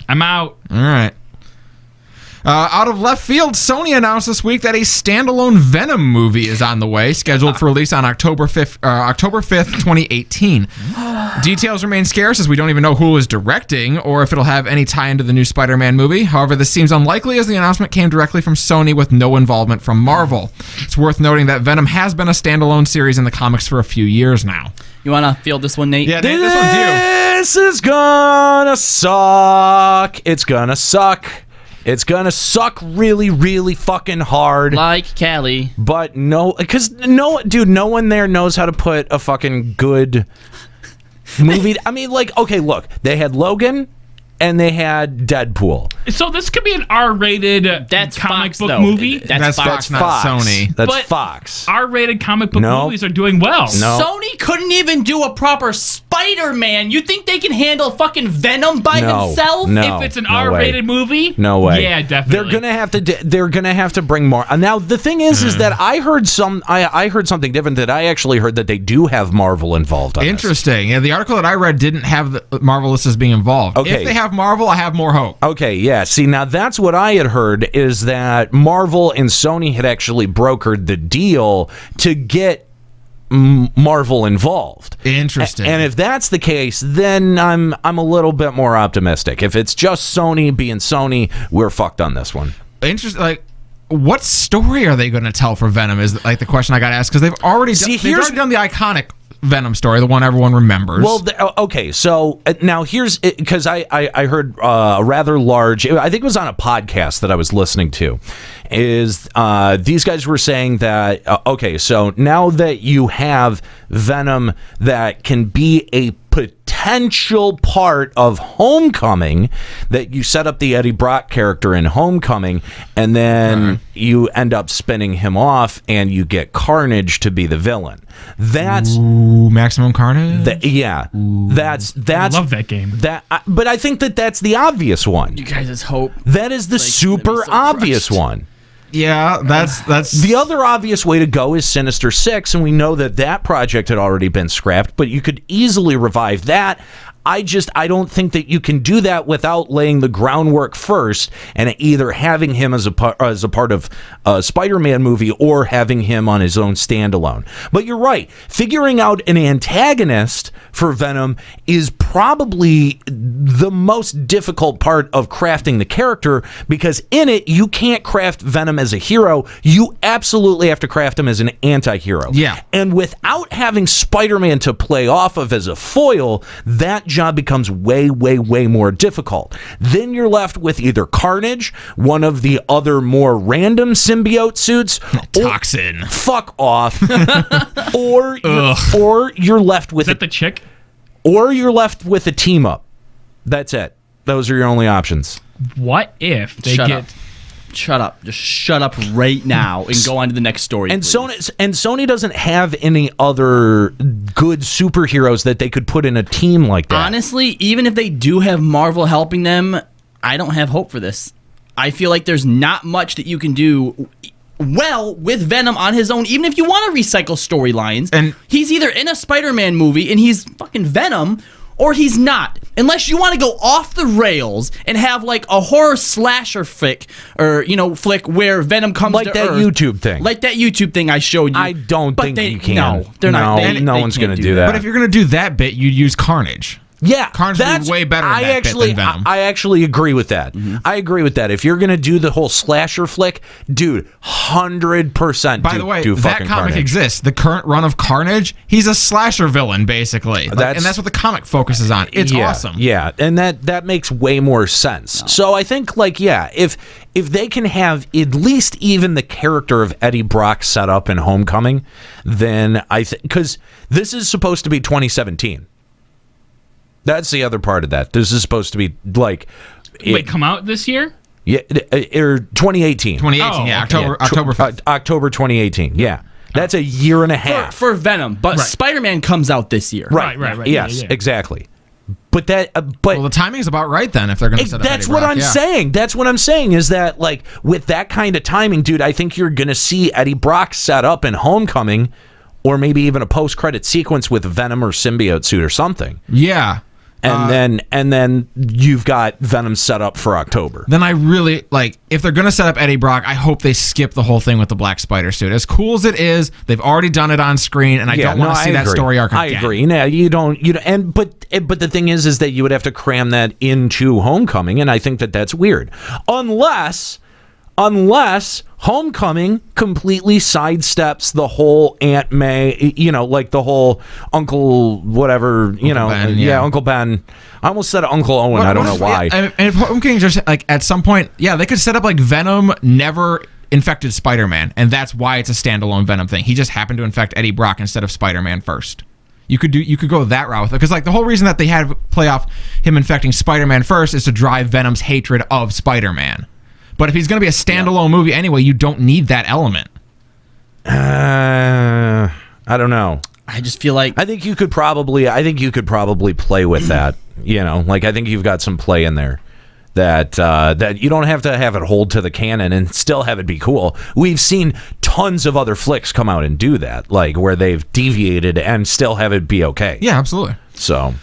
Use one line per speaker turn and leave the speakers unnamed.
I'm out.
All right. Out of left field, Sony announced this week that a standalone Venom movie is on the way, scheduled for release on October 5th, 2018. Details remain scarce as we don't even know who is directing or if it'll have any tie into the new Spider-Man movie. However, this seems unlikely as the announcement came directly from Sony with no involvement from Marvel. It's worth noting that Venom has been a standalone series in the comics for a few years now.
You want to field this one, Nate?
Yeah, Nate, this one's you.
This is gonna suck. It's gonna suck. It's gonna suck really, really fucking hard.
Like Callie.
But no, because no one there knows how to put a fucking good movie. I mean, like, okay, look, they had Logan and they had Deadpool.
So this could be an R-rated comic book movie.
That's Fox, not Sony.
That's
But
Fox.
R-rated comic book movies are doing well.
No.
Sony couldn't even do a proper Spider-Man. You think they can handle fucking Venom by himself?
No.
If it's an R-rated movie?
No way.
Yeah, definitely.
They're gonna have to bring more. Now the thing is that I heard something different. That I actually heard that they do have Marvel involved on this.
Interesting. Yeah, the article that I read didn't have the Marvel list as being involved.
Okay.
If they have Marvel, I have more hope.
Okay, yeah. See, now that's what I had heard is that Marvel and Sony had actually brokered the deal to get Marvel involved.
Interesting.
And if that's the case, then I'm a little bit more optimistic. If it's just Sony being Sony, we're fucked on this one.
Interesting. Like, what story are they going to tell for Venom? Is like the question I got to ask because they've already done the iconic Venom story, the one everyone remembers.
Well, okay, so now here's because I heard a rather large, I think it was on a podcast that I was listening to, is these guys were saying that, okay, so now that you have Venom that can be a potential part of Homecoming, that you set up the Eddie Brock character in Homecoming, and then you end up spinning him off and you get Carnage to be the villain. That's
Maximum Carnage.
That's
I love that game.
But I think that's the obvious one.
You guys' hope.
That is the super obvious one.
Yeah, that's
the other obvious way to go is Sinister Six, and we know that project had already been scrapped, but you could easily revive that. I don't think that you can do that without laying the groundwork first and either having him as a part of a Spider-Man movie or having him on his own standalone. But you're right. Figuring out an antagonist for Venom is probably the most difficult part of crafting the character, because in it, you can't craft Venom as a hero. You absolutely have to craft him as an anti-hero.
Yeah.
And without having Spider-Man to play off of as a foil, that job becomes way, way, way more difficult. Then you're left with either Carnage, one of the other more random symbiote suits,
Toxin.
Fuck off. or you're left with
Is that the chick?
Or you're left with a team up. That's it. Those are your only options.
What if they
Shut up. Just shut up right now and go on to the next story.
And
please.
Sony doesn't have any other good superheroes that they could put in a team like that.
Honestly, even if they do have Marvel helping them, I don't have hope for this. I feel like there's not much that you can do well with Venom on his own, even if you want to recycle storylines. And he's either in a Spider-Man movie and he's fucking Venom, or he's not. Unless you want to go off the rails and have like a horror slasher flick, or flick where Venom comes
like
to
that
Earth.
YouTube thing.
Like that YouTube thing I showed you.
I don't think you can.
No, they're not.
No one's going to do that.
But if you're going to do that bit, you'd use Carnage.
Yeah,
Carnage would be way better in that bit than Venom.
I actually agree with that. Mm-hmm. I agree with that. If you're going to do the whole slasher flick, dude, 100%.
By the way, that comic
Carnage
exists. The current run of Carnage, he's a slasher villain, basically. And that's what the comic focuses on. It's awesome.
Yeah, and that makes way more sense. No. So I think, if they can have at least even the character of Eddie Brock set up in Homecoming, then I think, because this is supposed to be 2017. That's the other part of that. This is supposed to be
come out this year?
Yeah, or 2018.
2018, yeah, October 5th.
October 2018, yeah. That's a year and a half.
For Venom, but Spider-Man comes out this year.
Right. Yes, exactly. But
the timing is about right then if they're going to set up
That's
Eddie
what
Brock,
I'm saying. That's what I'm saying is that, with that kind of timing, dude, I think you're going to see Eddie Brock set up in Homecoming, or maybe even a post-credit sequence with Venom or symbiote suit or something.
Yeah.
And then you've got Venom set up for October.
Then I really if they're gonna set up Eddie Brock, I hope they skip the whole thing with the black spider suit. As cool as it is, they've already done it on screen, and I don't want to see that story arc again.
I agree. Now you don't. But the thing is that you would have to cram that into Homecoming, and I think that that's weird. Unless Homecoming completely sidesteps the whole Aunt May, the whole Uncle whatever, Ben, Uncle Ben. I almost said Uncle Owen. I don't know why.
And if Homecoming just at some point, they could set up Venom never infected Spider-Man, and that's why it's a standalone Venom thing. He just happened to infect Eddie Brock instead of Spider-Man first. You could go that route with it, because the whole reason that they had play off him infecting Spider-Man first is to drive Venom's hatred of Spider-Man. But if he's going to be a standalone movie anyway, you don't need that element.
I don't know.
I just feel like
I think you could probably play with that. I think you've got some play in there that you don't have to have it hold to the canon and still have it be cool. We've seen tons of other flicks come out and do that, where they've deviated and still have it be okay.
Yeah, absolutely.
So.